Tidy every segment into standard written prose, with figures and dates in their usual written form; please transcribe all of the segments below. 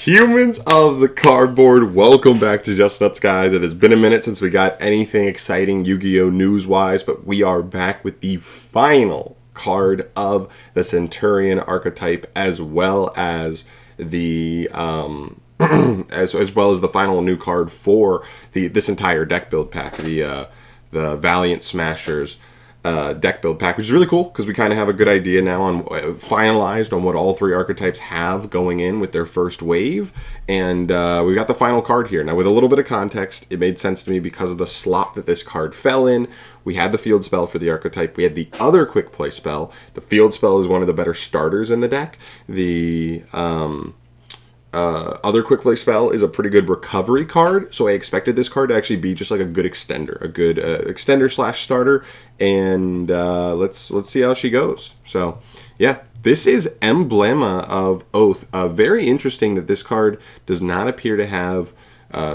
Humans of the Cardboard, welcome back to Just Nuts, guys. It has been a minute since we got anything exciting Yu-Gi-Oh! News-wise, but we are back with the final card of the Centurion archetype, as well as the as well as the final new card for this entire deck build pack, the Valiant Smashers deck build pack, which is really cool because we kind of have a good idea now on finalized on what all three archetypes have going in with their first wave, and we got the final card here. Now, with a little bit of context, it made sense to me because of the slot that this card fell in. We had the field spell for the archetype. We had the other quick play spell. The field spell is one of the better starters in the deck. The other quick play spell is a pretty good recovery card, so I expected this card to actually be just like a good extender, extender slash starter, and let's see how she goes. So yeah, this is Emblem of Oath. Very interesting that this card does not appear to have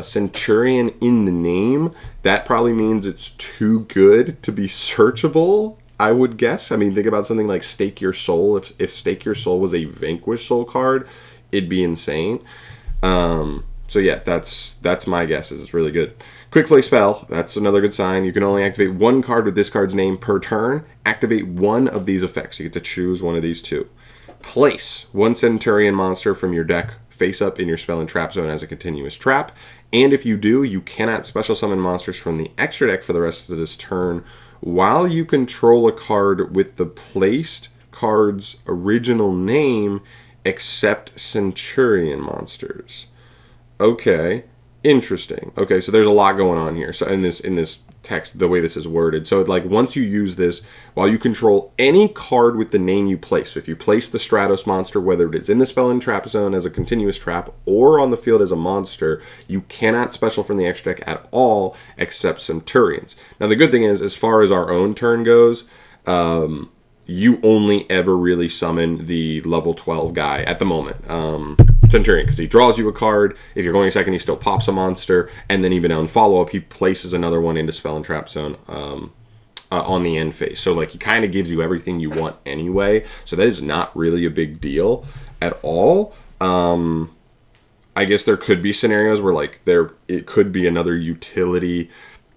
Centurion in the name. That probably means it's too good to be searchable, I would guess. I mean, think about something like Stake Your Soul. If Stake Your Soul was a Vanquish Soul card, it'd be insane. So yeah, that's my guess. It's really good. Quick play spell, that's another good sign. You can only activate one card with this card's name per turn. Activate one of these effects. You get to choose one of these two. Place one Centurion monster from your deck face up in your spell and trap zone as a continuous trap. And if you do, you cannot special summon monsters from the extra deck for the rest of this turn while you control a card with the placed card's original name except Centurion monsters. Okay, interesting. Okay, so there's a lot going on here. So in this text, the way this is worded, so like once you use this, while you control any card with the name you place. So if you place the Stratos monster, whether it is in the spell and trap zone as a continuous trap or on the field as a monster, you cannot special from the extra deck at all except Centurions. Now the good thing is, as far as our own turn goes, you only ever really summon the level 12 guy at the moment, Centurion, because he draws you a card. If you're going second, he still pops a monster, and then even on follow-up, he places another one into spell and trap zone on the end phase. So like he kind of gives you everything you want anyway, so that is not really a big deal at all. I guess there could be scenarios where like it could be another utility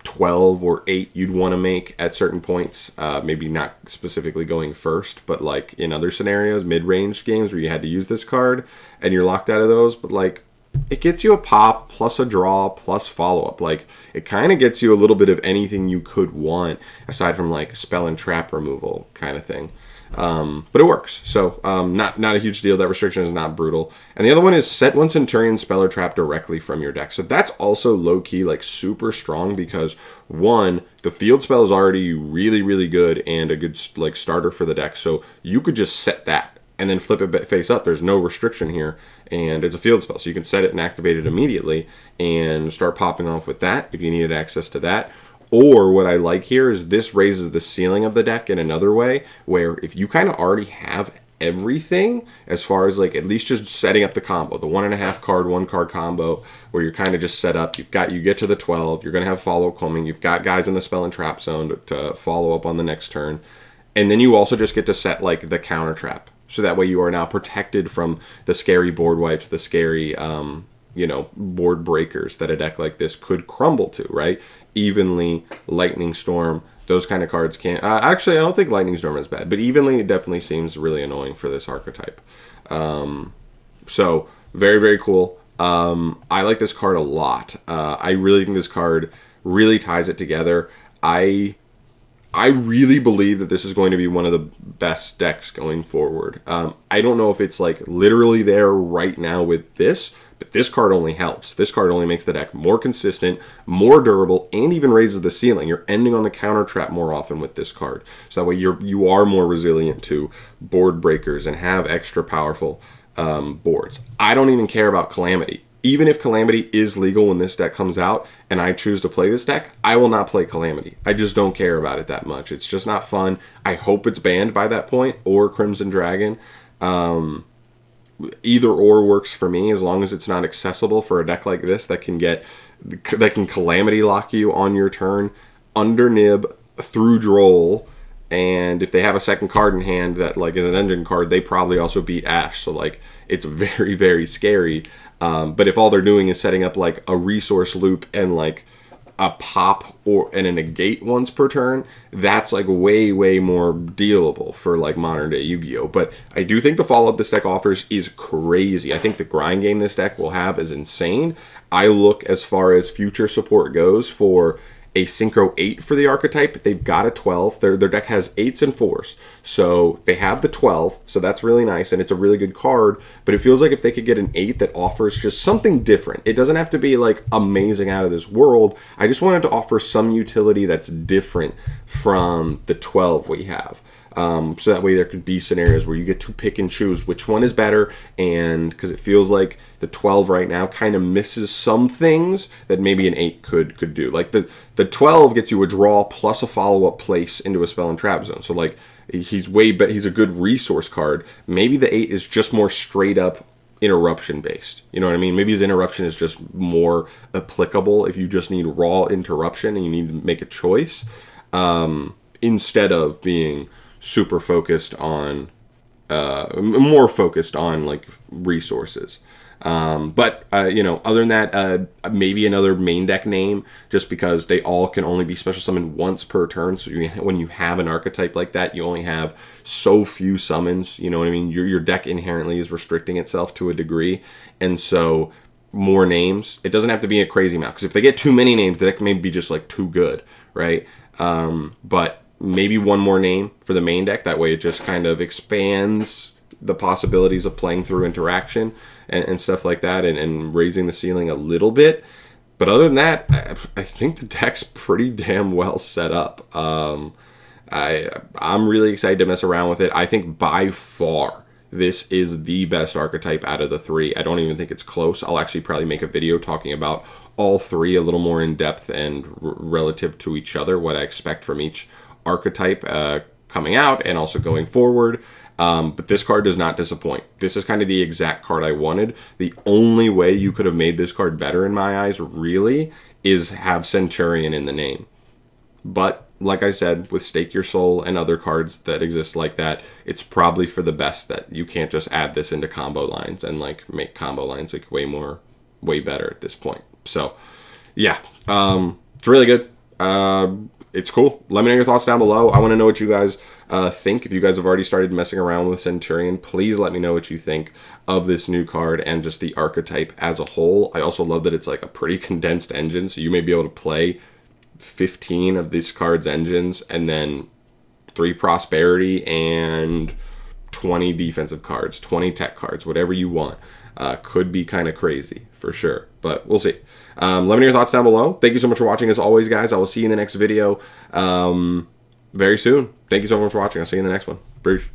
12 or 8 you'd want to make at certain points, maybe not specifically going first, but like in other scenarios, mid-range games where you had to use this card and you're locked out of those, but like it gets you a pop plus a draw plus follow-up. Like it kind of gets you a little bit of anything you could want aside from like spell and trap removal kind of thing. But it works, so not a huge deal. That restriction is not brutal. And the other one is set one Centurion spell or trap directly from your deck. So that's also low-key like super strong because one, the field spell is already really, really good and a good like starter for the deck. So you could just set that and then flip it face up. There's no restriction here, and it's a field spell, so you can set it and activate it immediately and start popping off with that if you needed access to that. Or what I like here is this raises the ceiling of the deck in another way, where if you kind of already have everything, as far as like at least just setting up the combo, the 1.5 card, 1 card combo, where you're kind of just set up, you get to the 12, you're going to have follow coming, you've got guys in the spell and trap zone to follow up on the next turn, and then you also just get to set like the counter trap, so that way you are now protected from the scary board wipes, the scary board breakers that a deck like this could crumble to, right? Evenly, Lightning Storm, those kind of cards can't. Actually, I don't think Lightning Storm is bad, but Evenly it definitely seems really annoying for this archetype. So, very, very cool. I like this card a lot. I really think this card really ties it together. I really believe that this is going to be one of the best decks going forward. I don't know if it's like literally there right now with this, but this card only helps. This card only makes the deck more consistent, more durable, and even raises the ceiling. You're ending on the counter trap more often with this card. So that way you are more resilient to board breakers and have extra powerful boards. I don't even care about Calamity. Even if Calamity is legal when this deck comes out and I choose to play this deck, I will not play Calamity. I just don't care about it that much. It's just not fun. I hope it's banned by that point, or Crimson Dragon. Either or works for me, as long as it's not accessible for a deck like this that can Calamity lock you on your turn under nib through Droll And if they have a second card in hand that like is an engine card, they probably also beat Ash. So like it's very, very scary. But if all they're doing is setting up like a resource loop and like a pop and a negate once per turn, that's like way, way more dealable for like modern day Yu-Gi-Oh! But I do think the follow-up this deck offers is crazy. I think the grind game this deck will have is insane. I look as far as future support goes for a Synchro 8 for the Archetype. They've got a 12. Their deck has 8s and 4s. So they have the 12. So that's really nice, and it's a really good card. But it feels like if they could get an 8 that offers just something different. It doesn't have to be like amazing out of this world. I just wanted to offer some utility that's different from the 12 we have. So that way there could be scenarios where you get to pick and choose which one is better, and because it feels like the 12 right now kind of misses some things that maybe an 8 could do. Like the 12 gets you a draw plus a follow-up place into a spell and trap zone. So like he's a good resource card. Maybe the 8 is just more straight up interruption based. You know what I mean? Maybe his interruption is just more applicable if you just need raw interruption and you need to make a choice, instead of being super focused on more focused on like resources. But you know, other than that, maybe another main deck name, just because they all can only be special summoned once per turn. So when you have an archetype like that, you only have so few summons. You know what I mean? Your deck inherently is restricting itself to a degree, and so more names. It doesn't have to be a crazy amount, because if they get too many names, the deck may be just like too good, right? But maybe one more name for the main deck. That way it just kind of expands the possibilities of playing through interaction and stuff like that, and raising the ceiling a little bit. But other than that, I think the deck's pretty damn well set up. I'm really excited to mess around with it. I think by far this is the best archetype out of the three. I don't even think it's close. I'll actually probably make a video talking about all three a little more in depth and relative to each other, what I expect from each archetype coming out and also going forward. But this card does not disappoint. This is kind of the exact card I wanted. The only way you could have made this card better in my eyes, really, is have Centurion in the name. But like I said, with Stake Your Soul and other cards that exist like that, it's probably for the best that you can't just add this into combo lines and like make combo lines like way better at this point. So yeah, it's really good. It's cool. Let me know your thoughts down below. I want to know what you guys think. If you guys have already started messing around with Centurion, please let me know what you think of this new card and just the archetype as a whole. I also love that it's like a pretty condensed engine, so you may be able to play 15 of this card's engines and then 3 prosperity and 20 defensive cards, 20 tech cards, whatever you want. Could be kind of crazy for sure, but we'll see. Let me know your thoughts down below. Thank you so much for watching. As always, guys, I will see you in the next video very soon. Thank you so much for watching. I'll see you in the next one. Bruce.